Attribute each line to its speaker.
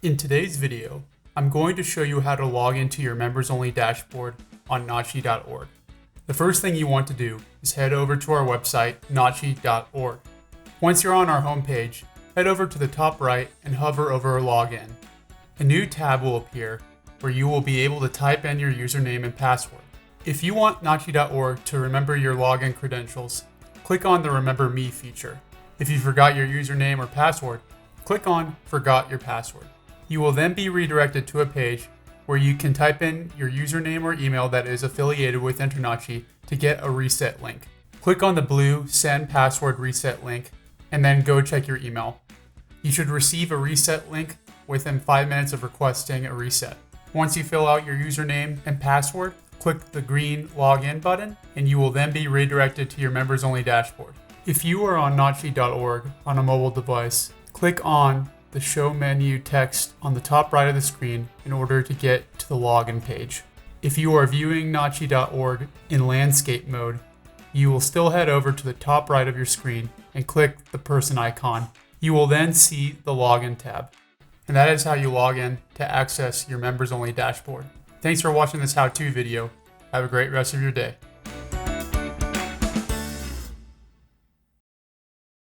Speaker 1: In today's video, I'm going to show you how to log into your members-only dashboard on InterNACHI.org. The first thing you want to do is head over to our website, InterNACHI.org. Once you're on our homepage, head over to the top right and hover over Login. A new tab will appear where you will be able to type in your username and password. If you want InterNACHI.org to remember your login credentials, click on the Remember Me feature. If you forgot your username or password, click on Forgot Your Password. You will then be redirected to a page where you can type in your username or email that is affiliated with InterNACHI to get a reset link. Click on the blue Send Password Reset link and then go check your email. You should receive a reset link within 5 minutes of requesting a reset. Once you fill out your username and password, click the green Login button and you will then be redirected to your members-only dashboard. If you are on InterNACHI.org on a mobile device, click on the Show menu text on the top right of the screen in order to get to the login page. If you are viewing InterNACHI.org in landscape mode, you will still head over to the top right of your screen and click the person icon. You will then see the Login tab. And that is how you log in to access your members-only dashboard. Thanks for watching this how-to video. Have a great rest of your day.